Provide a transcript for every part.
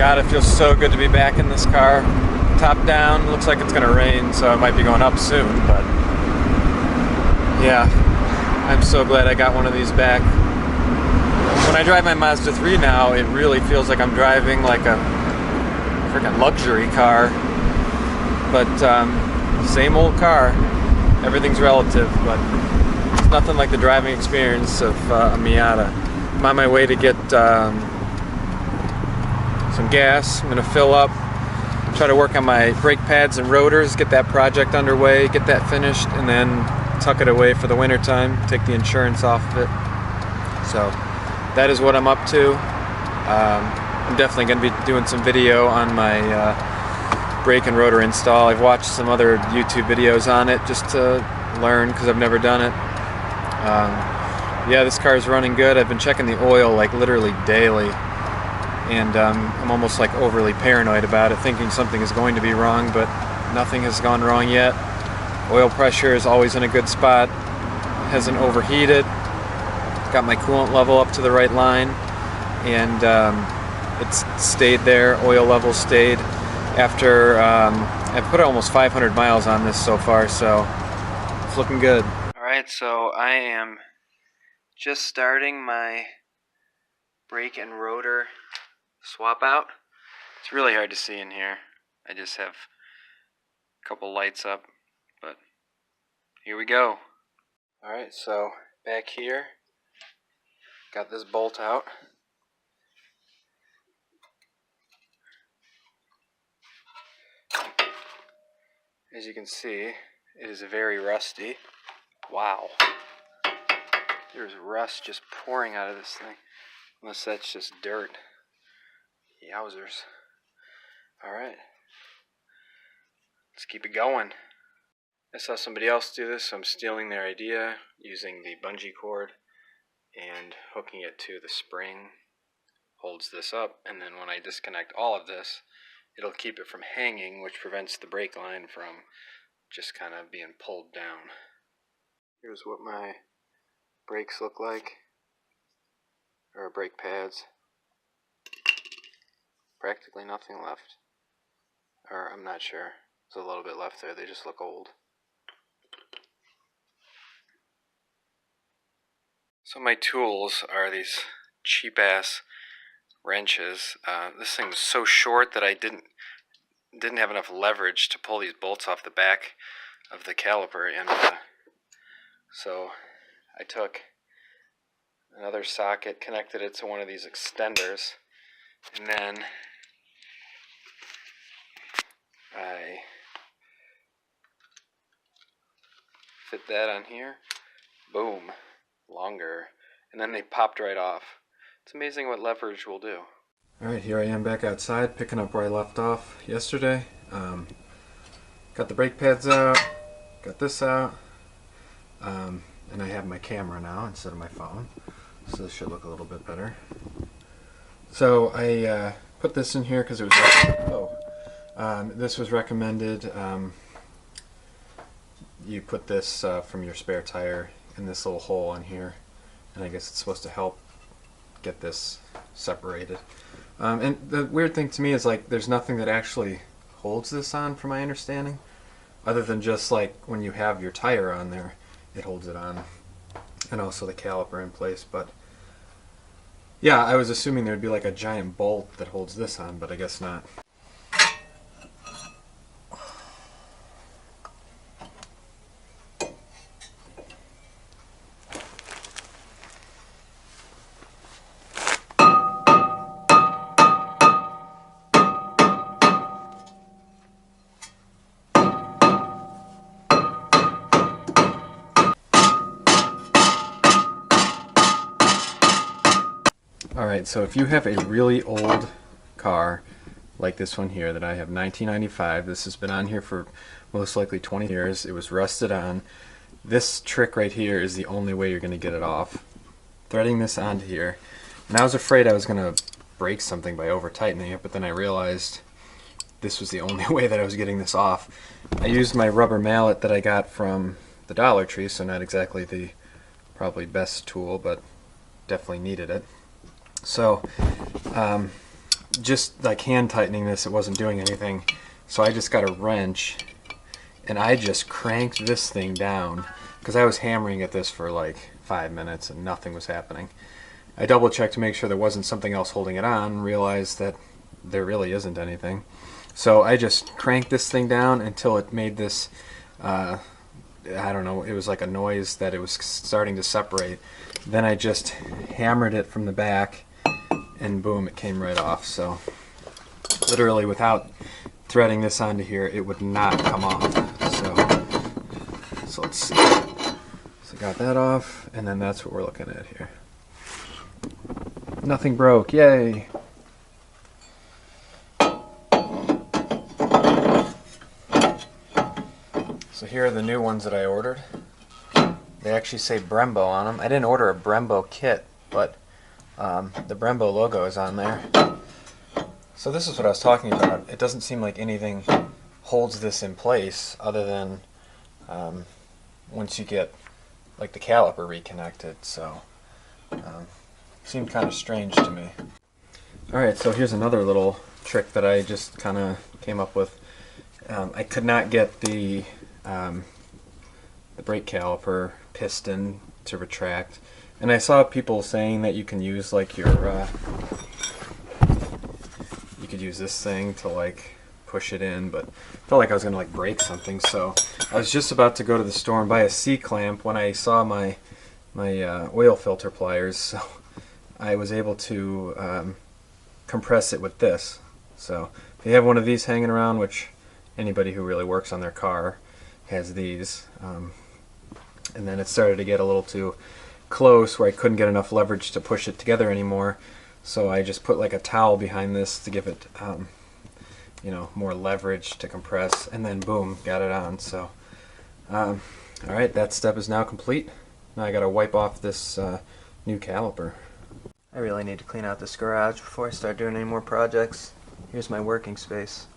God, it feels so good to be back in this car. Top down, looks like it's gonna rain, so it might be going up soon, but yeah, I'm so glad I got one of these back. When I drive my Mazda 3 now, it really feels like I'm driving like a freaking luxury car, but same old car. Everything's relative, but it's nothing like the driving experience of a Miata. I'm on my way to get some gas. I'm gonna fill up, try to work on my brake pads and rotors, get that project underway, get that finished, and then tuck it away for the winter time, take the insurance off of it. So that is what I'm up to. I'm definitely going to be doing some video on my brake and rotor install. I've watched some other YouTube videos on it just to learn because I've never done it. Yeah, this car is running good. I've been checking the oil like literally daily, and I'm almost like overly paranoid about it, thinking something is going to be wrong, but nothing has gone wrong yet. Oil pressure is always in a good spot, hasn't overheated, got my coolant level up to the right line, and it's stayed there. Oil level stayed after I've put almost 500 miles on this so far, so it's looking good. Alright, so I am just starting my brake and rotor swap out. It's really hard to see in here. I just have a couple lights up, but here we go. Alright, so back here, got this bolt out. As you can see, it is very rusty. Wow. There's rust just pouring out of this thing. Unless that's just dirt. Yowzers. Alright. Let's keep it going. I saw somebody else do this, so I'm stealing their idea, using the bungee cord and hooking it to the spring. Holds this up, and then when I disconnect all of this, it'll keep it from hanging, which prevents the brake line from just kind of being pulled down. Here's what my brakes look like, or brake pads. Practically nothing left, or I'm not sure. There's a little bit left there, they just look old. So my tools are these cheap ass wrenches. This thing was so short that I didn't have enough leverage to pull these bolts off the back of the caliper, and so I took another socket, connected it to one of these extenders, and then I fit that on here. Boom. Longer. And then they popped right off. It's amazing what leverage will do. Alright, here I am back outside, picking up where I left off yesterday. Got the brake pads out, got this out, and I have my camera now instead of my phone, so this should look a little bit better. So I put this in here because it was this was recommended. You put this from your spare tire in this little hole in here, and I guess it's supposed to help get this separated. And the weird thing to me is, like, there's nothing that actually holds this on, from my understanding, other than just like when you have your tire on there, it holds it on, and also the caliper in place. But yeah, I was assuming there'd be like a giant bolt that holds this on, but I guess not. Alright, so if you have a really old car, like this one here that I have, 1995, this has been on here for most likely 20 years, it was rusted on. This trick right here is the only way you're going to get it off. Threading this onto here, and I was afraid I was going to break something by over tightening it, but then I realized this was the only way that I was getting this off. I used my rubber mallet that I got from the Dollar Tree, so not exactly the probably best tool, but definitely needed it. So just like hand tightening this, it wasn't doing anything. So I just got a wrench and I just cranked this thing down because I was hammering at this for like 5 minutes and nothing was happening. I double checked to make sure there wasn't something else holding it on and realized that there really isn't anything. So I just cranked this thing down until it made this, I don't know, it was like a noise that it was starting to separate. Then I just hammered it from the back and boom, it came right off. So literally without threading this onto here, it would not come off. So let's see. So got that off, and then that's what we're looking at here. Nothing broke, yay! So here are the new ones that I ordered. They actually say Brembo on them. I didn't order a Brembo kit, but the Brembo logo is on there. So this is what I was talking about. It doesn't seem like anything holds this in place other than once you get like the caliper reconnected. So seemed kind of strange to me. Alright, so here's another little trick that I just kind of came up with. I could not get the brake caliper piston to retract, and I saw people saying that you can use like your you could use this thing to like push it in, but I felt like I was gonna like break something. So I was just about to go to the store and buy a C-clamp when I saw my oil filter pliers, so I was able to compress it with this. So if you have one of these hanging around, which anybody who really works on their car has these, and then it started to get a little too close where I couldn't get enough leverage to push it together anymore, so I just put like a towel behind this to give it you know, more leverage to compress, and then boom, got it on. So alright, that step is now complete. Now I gotta wipe off this new caliper. I really need to clean out this garage before I start doing any more projects. Here's my working space.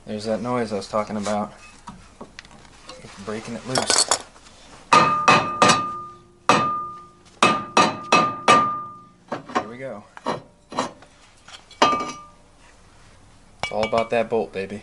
There's that noise I was talking about. Breaking it loose. Here we go. It's all about that bolt, baby.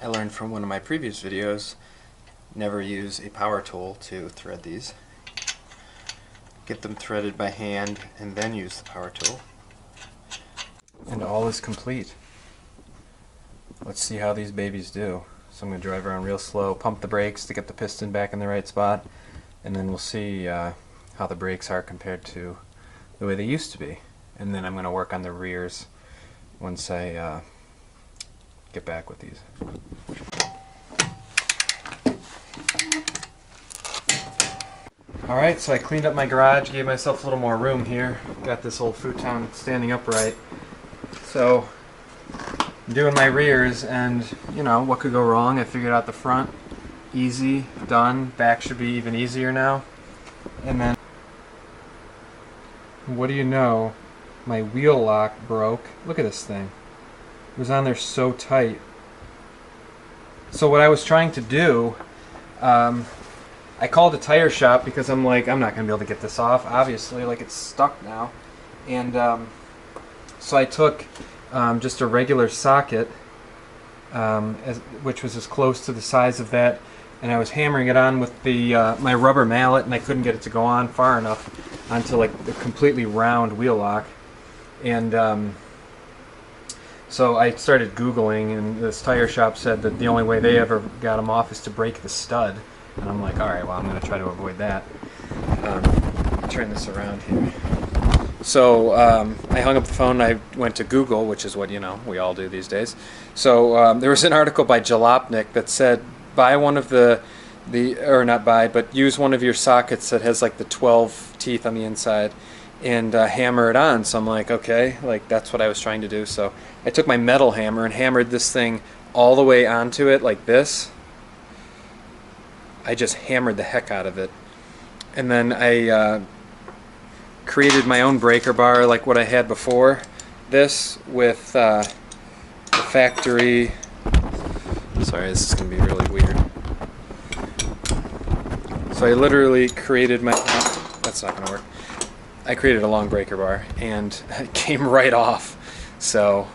I learned from one of my previous videos, never use a power tool to thread these. Get them threaded by hand and then use the power tool. And all is complete. Let's see how these babies do. So I'm going to drive around real slow, pump the brakes to get the piston back in the right spot, and then we'll see how the brakes are compared to the way they used to be. And then I'm going to work on the rears once I get back with these. Alright, so I cleaned up my garage, gave myself a little more room here. Got this old futon standing upright. So, I'm doing my rears, and you know, what could go wrong? I figured out the front. Easy, done. Back should be even easier now. And then, what do you know? My wheel lock broke. Look at this thing. It was on there so tight. So what I was trying to do, I called a tire shop because I'm like, I'm not going to be able to get this off, obviously, like it's stuck now. And so I took just a regular socket, which was as close to the size of that, and I was hammering it on with the my rubber mallet, and I couldn't get it to go on far enough onto like the completely round wheel lock. And so I started Googling, and this tire shop said that the only way they ever got them off is to break the stud. And I'm like, alright, well, I'm going to try to avoid that. Turn this around here. So I hung up the phone. I went to Google, which is what we all do these days. So there was an article by Jalopnik that said buy one of or not buy, but use one of your sockets that has like the 12 teeth on the inside and hammer it on. So I'm like, okay, like that's what I was trying to do. So I took my metal hammer and hammered this thing all the way onto it like this. I just hammered the heck out of it. And then I created my own breaker bar like what I had before this with the factory. Sorry, this is going to be really weird. So I literally created my, that's not going to work. I created a long breaker bar and it came right off. So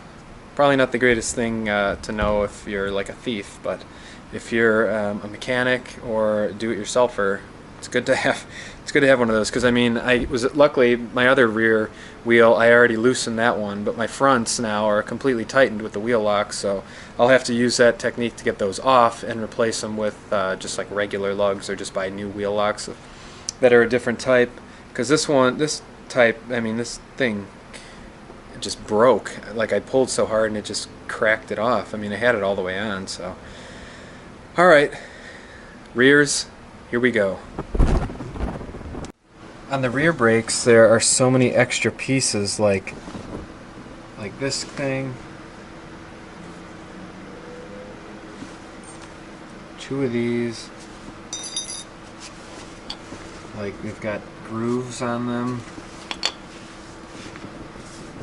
probably not the greatest thing to know if you're like a thief, but if you're a mechanic or do-it-yourselfer, it's good to have one of those, because I mean, luckily my other rear wheel, I already loosened that one, but my fronts now are completely tightened with the wheel lock, so I'll have to use that technique to get those off and replace them with just like regular lugs, or just buy new wheel locks that are a different type, because this type, I mean, this thing, it just broke. Like I pulled so hard and it just cracked it off. I mean, I had it all the way on, so. Alright, rears, here we go. On the rear brakes, there are so many extra pieces, like this thing, 2 of these, like they've got grooves on them.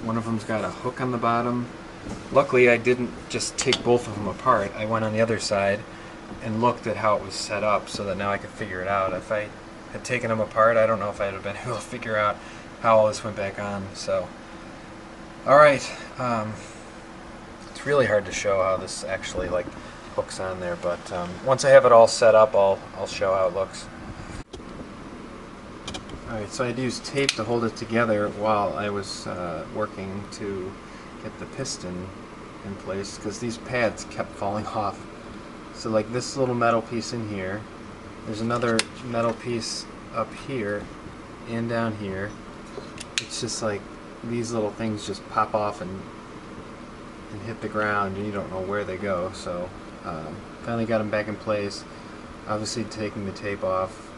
One of them's got a hook on the bottom. Luckily, I didn't just take both of them apart. I went on the other side and looked at how it was set up, so that now I could figure it out. If I had taken them apart, I don't know if I'd have been able to figure out how all this went back on. So, alright, it's really hard to show how this actually like hooks on there, but once I have it all set up, I'll show how it looks. Alright, so I'd used tape to hold it together while I was working to get the piston in place, because these pads kept falling off. So like this little metal piece in here, there's another metal piece up here and down here. It's just like these little things just pop off and hit the ground, and you don't know where they go. So finally got them back in place. Obviously taking the tape off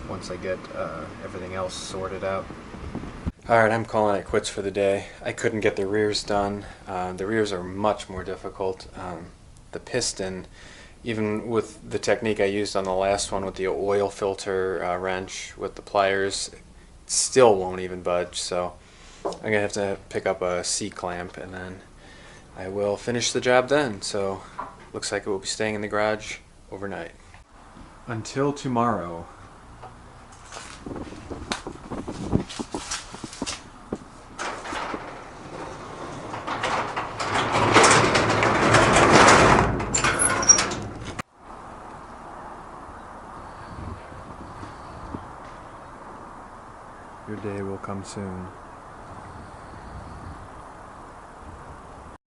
once I get everything else sorted out. Alright, I'm calling it quits for the day. I couldn't get the rears done. The rears are much more difficult. The piston, even with the technique I used on the last one with the oil filter wrench with the pliers, it still won't even budge. So I'm going to have to pick up a C-clamp, and then I will finish the job then. So looks like it will be staying in the garage overnight. Until tomorrow. Your day will come soon.